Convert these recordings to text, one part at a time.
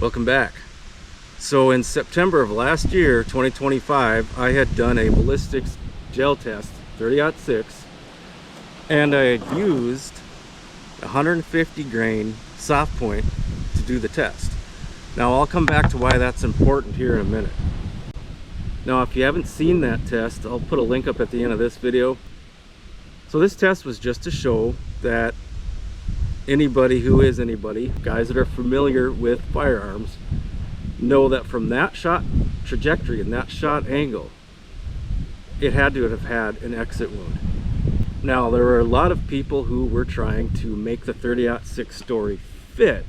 Welcome back. So in September of last year, 2025, I had done a ballistics gel test, 30-06, and I had used 150 grain soft point to do the test. Now I'll come back to why that's important here in a minute. Now if you haven't seen that test, I'll put a link up at the end of this video. So this test was just to show that anybody, guys that are familiar with firearms, know that from that shot trajectory and that shot angle, it had to have had an exit wound. Now there were a lot of people who were trying to make the 30-06 story fit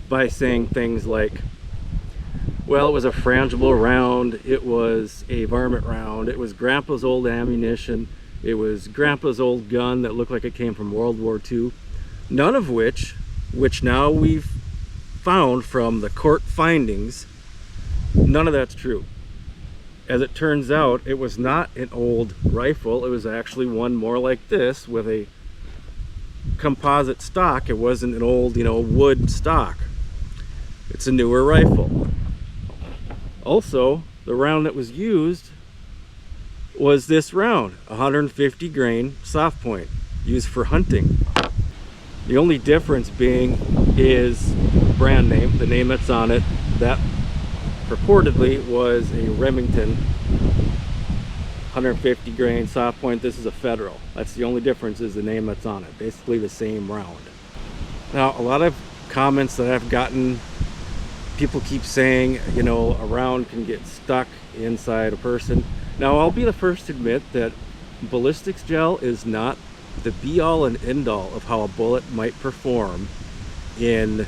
by saying things like, well, it was a frangible round, it was a varmint round, it was grandpa's old ammunition, it was grandpa's old gun that looked like it came from World War II. None of which now we've found from the court findings, none of that's true. As it turns out, it was not an old rifle. It was actually one more like this with a composite stock. It wasn't an old, wood stock. It's a newer rifle. Also, the round that was used was this round, 150 grain soft point, used for hunting. The only difference being is brand name, the name that's on it. That purportedly was a Remington 150 grain soft point. This is a Federal. That's the only difference, is the name that's on it. Basically the same round. Now a lot of comments that I've gotten, people keep saying, a round can get stuck inside a person. Now I'll be the first to admit that ballistics gel is not the be-all and end-all of how a bullet might perform in,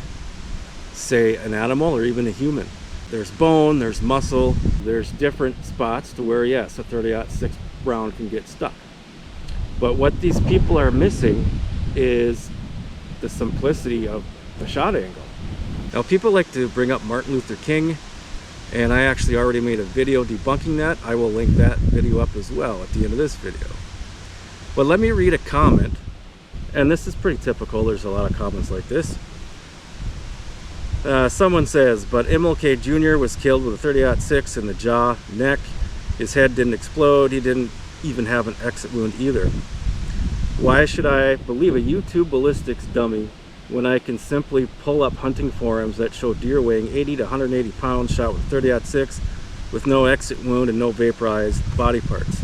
say, an animal or even a human. There's bone, there's muscle, there's different spots to where, yes, a 30-06 round can get stuck. But what these people are missing is the simplicity of the shot angle. Now people like to bring up Martin Luther King, and I actually already made a video debunking that. I will link that video up as well at the end of this video. But let me read a comment, and this is pretty typical. There's a lot of comments like this. Someone says, but MLK Jr. was killed with a 30-06 in the jaw, neck. His head didn't explode. He didn't even have an exit wound either. Why should I believe a YouTube ballistics dummy when I can simply pull up hunting forums that show deer weighing 80 to 180 pounds shot with 30-06 with no exit wound and no vaporized body parts?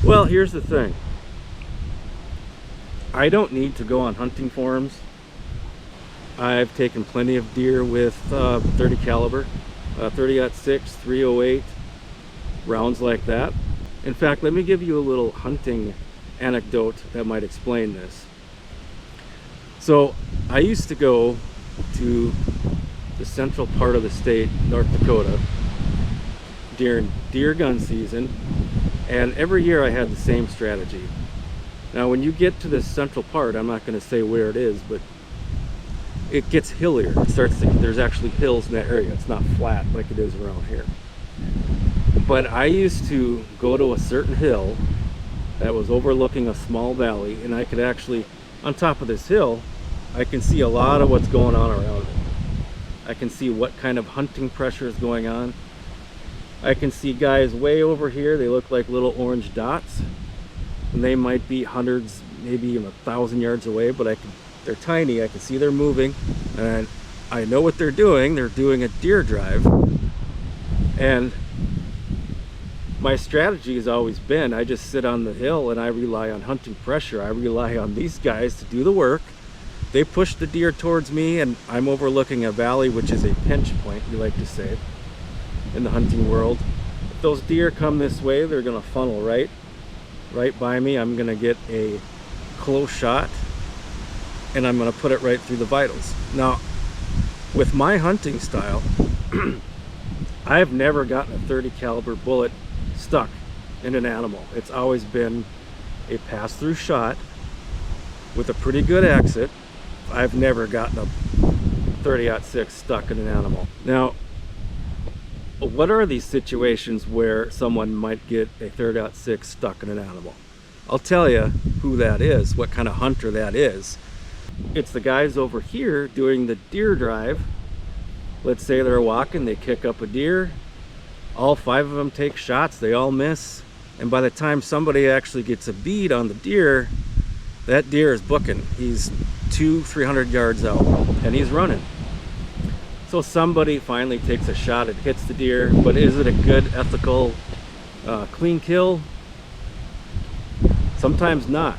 Well, here's the thing. I don't need to go on hunting forums. I've taken plenty of deer with 30 caliber, 30-06, 308, rounds like that. In fact, let me give you a little hunting anecdote that might explain this. So I used to go to the central part of the state, North Dakota, during deer gun season, and every year I had the same strategy. Now when you get to this central part, I'm not going to say where it is, but it gets hillier. There's actually hills in that area. It's not flat like it is around here. But I used to go to a certain hill that was overlooking a small valley, and I could actually, on top of this hill, I can see a lot of what's going on around it. I can see what kind of hunting pressure is going on. I can see guys way over here. They look like little orange dots, and they might be hundreds, maybe even 1,000 yards away, but they're tiny. I can see they're moving, and I know what they're doing. They're doing a deer drive. And my strategy has always been, I just sit on the hill and I rely on hunting pressure. I rely on these guys to do the work. They push the deer towards me, and I'm overlooking a valley, which is a pinch point, we like to say in the hunting world. If those deer come this way, they're gonna funnel right by me. I'm gonna get a close shot, and I'm gonna put it right through the vitals. Now, with my hunting style, I have never gotten a 30 caliber bullet stuck in an animal. It's always been a pass-through shot with a pretty good exit. I've never gotten a 30-06 stuck in an animal. Now, what are these situations where someone might get a 30-06 stuck in an animal? I'll tell you who that is, what kind of hunter that is. It's the guys over here doing the deer drive. Let's say they're walking, they kick up a deer, all 5 of them take shots, they all miss, and by the time somebody actually gets a bead on the deer, that deer is booking. He's 200-300 yards out and he's running. So somebody finally takes a shot, it hits the deer, but is it a good, ethical, clean kill? Sometimes not.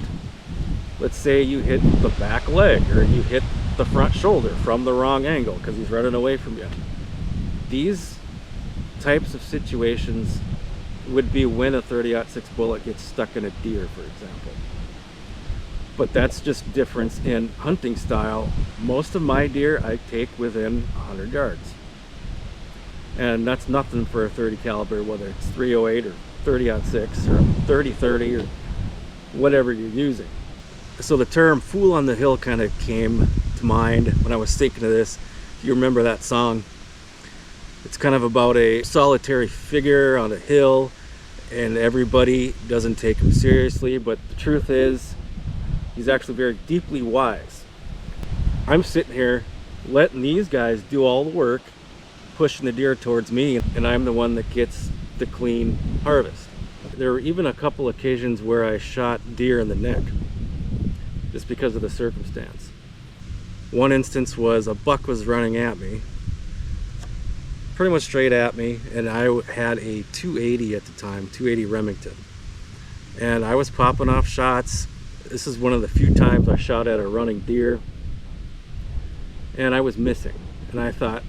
Let's say you hit the back leg or you hit the front shoulder from the wrong angle because he's running away from you. These types of situations would be when a 30-06 bullet gets stuck in a deer, for example. But that's just difference in hunting style. Most of my deer I take within 100 yards. And that's nothing for a 30 caliber, whether it's 308 or 30-06 or 30-30 or whatever you're using. So the term "fool on the hill" kind of came to mind when I was thinking of this. If you remember that song, it's kind of about a solitary figure on a hill and everybody doesn't take him seriously, but the truth is he's actually very deeply wise. I'm sitting here letting these guys do all the work, pushing the deer towards me, and I'm the one that gets the clean harvest. There were even a couple occasions where I shot deer in the neck just because of the circumstance. One instance was a buck was running at me, pretty much straight at me, and I had a 280 at the time, 280 Remington. And I was popping off shots. This is one of the few times I shot at a running deer, and I was missing. And I thought,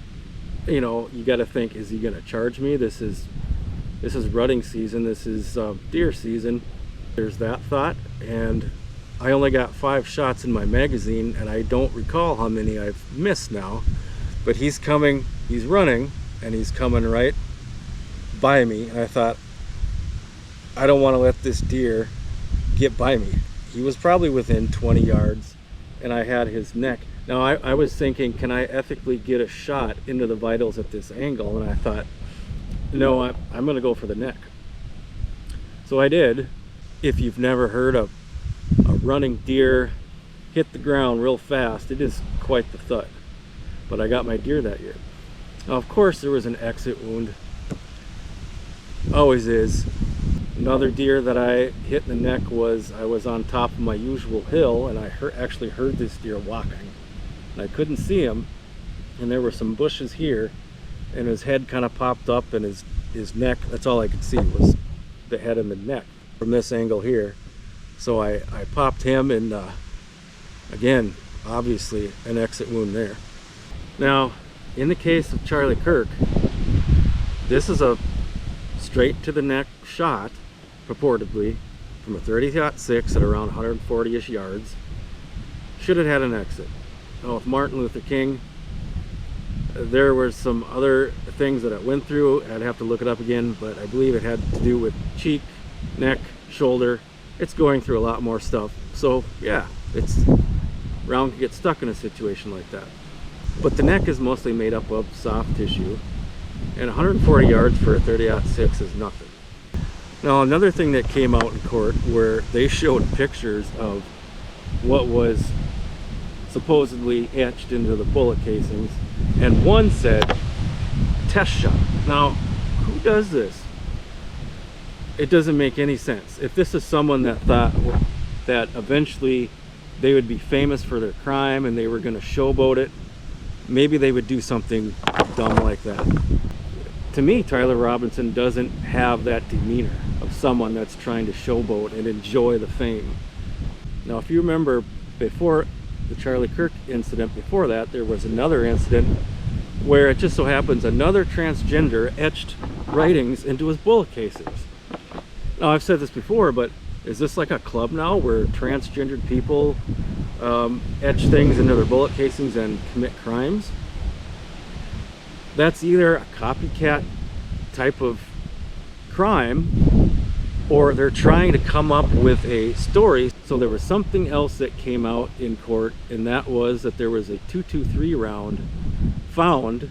you know, you got to think, is he going to charge me? This is rutting season, this is deer season. There's that thought, and I only got 5 shots in my magazine, and I don't recall how many I've missed now. But he's coming, he's running, and he's coming right by me, and I thought, I don't want to let this deer get by me. He was probably within 20 yards, and I had his neck. Now I was thinking, can I ethically get a shot into the vitals at this angle? And I thought, no, I'm going to go for the neck. So I did. If you've never heard a running deer hit the ground real fast, it is quite the thud. But I got my deer that year. Now, of course, there was an exit wound. Always is. Another deer that I hit in the neck was, I was on top of my usual hill, and I actually heard this deer walking. And I couldn't see him, and there were some bushes here, and his head kind of popped up, and his neck, that's all I could see was the head and the neck from this angle here. So I popped him, and again, obviously an exit wound there. Now, in the case of Charlie Kirk, this is a straight to the neck shot, purportedly, from a 30-06 at around 140-ish yards. Should have had an exit. Now, with Martin Luther King, there were some other things that I went through. I'd have to look it up again, but I believe it had to do with cheek, neck, shoulder. It's going through a lot more stuff. So yeah, round can get stuck in a situation like that. But the neck is mostly made up of soft tissue, and 140 yards for a 30-06 is nothing. Now, another thing that came out in court where they showed pictures of what was supposedly etched into the bullet casings, and one said test shot. Now, who does this? It doesn't make any sense. If this is someone that thought that eventually they would be famous for their crime and they were going to showboat it, maybe they would do something dumb like that. To me, Tyler Robinson doesn't have that demeanor of someone that's trying to showboat and enjoy the fame. Now, if you remember, before the Charlie Kirk incident, before that, there was another incident where it just so happens another transgender etched writings into his bullet casings. Now, I've said this before, but is this like a club now where transgendered people etch things into their bullet casings and commit crimes? That's either a copycat type of crime, or they're trying to come up with a story. So there was something else that came out in court, and that was that there was a .223 round found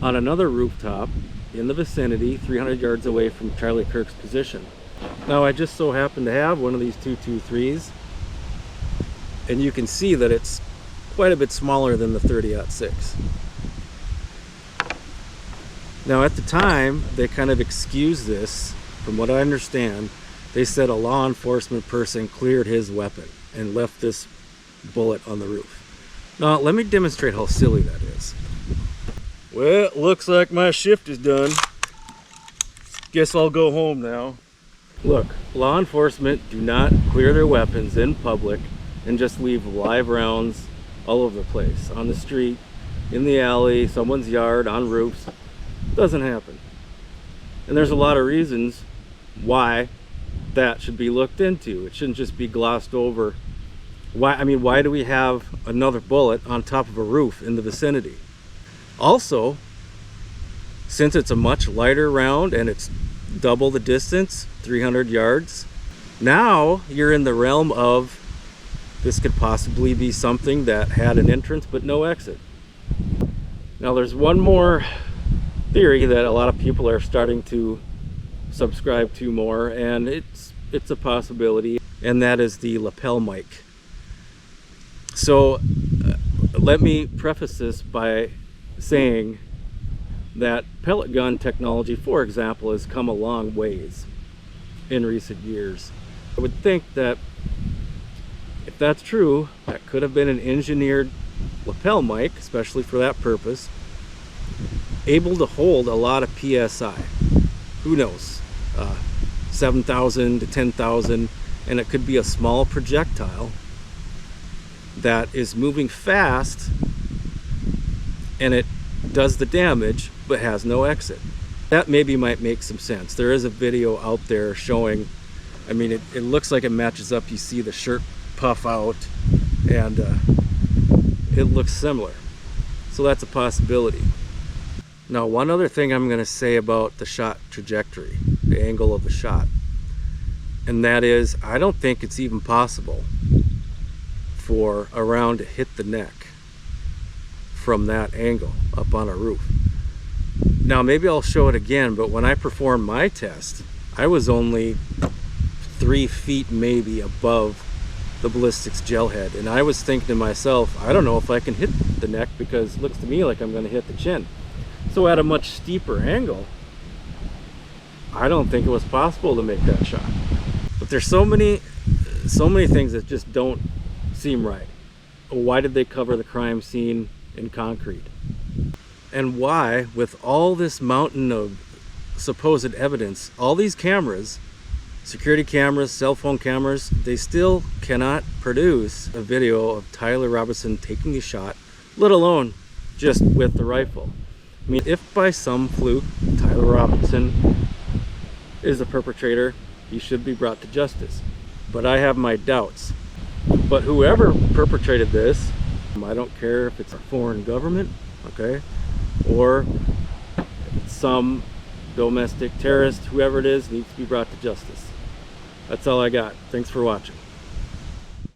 on another rooftop in the vicinity, 300 yards away from Charlie Kirk's position. Now, I just so happen to have one of these .223s, and you can see that it's quite a bit smaller than the 30-06. Now at the time, they kind of excused this. From what I understand, they said a law enforcement person cleared his weapon and left this bullet on the roof. Now let me demonstrate how silly that is. Well, it looks like my shift is done. Guess I'll go home now. Look, law enforcement do not clear their weapons in public and just leave live rounds all over the place. On the street, in the alley, someone's yard, on roofs. Doesn't happen. And there's a lot of reasons why that should be looked into. It shouldn't just be glossed over. Why do we have another bullet on top of a roof in the vicinity? Also, since it's a much lighter round and it's double the distance, 300 yards, now you're in the realm of this could possibly be something that had an entrance but no exit. Now there's one more theory that a lot of people are starting to subscribe to more, and it's a possibility, and that is the lapel mic. So let me preface this by saying that pellet gun technology, for example, has come a long ways in recent years. I would think that if that's true, that could have been an engineered lapel mic, especially for that purpose, able to hold a lot of PSI. Who knows? 7,000 to 10,000, and it could be a small projectile that is moving fast and it does the damage but has no exit. That maybe might make some sense. There is a video out there showing, it looks like it matches up. You see the shirt puff out and it looks similar. So that's a possibility. Now, one other thing I'm going to say about the shot trajectory, the angle of the shot, and that is I don't think it's even possible for a round to hit the neck from that angle up on a roof. Now maybe I'll show it again, but when I performed my test, I was only 3 feet maybe above the Ballistics gel head, and I was thinking to myself, I don't know if I can hit the neck because it looks to me like I'm going to hit the chin. So at a much steeper angle, I don't think it was possible to make that shot. But there's so many things that just don't seem right. Why did they cover the crime scene in concrete? And why, with all this mountain of supposed evidence, all these cameras, security cameras, cell phone cameras, they still cannot produce a video of Tyler Robinson taking a shot, let alone just with the rifle? If by some fluke Tyler Robinson is a perpetrator, he should be brought to justice. But I have my doubts. But whoever perpetrated this, I don't care if it's a foreign government, okay, or some domestic terrorist, whoever it is, needs to be brought to justice. That's all I got. Thanks for watching.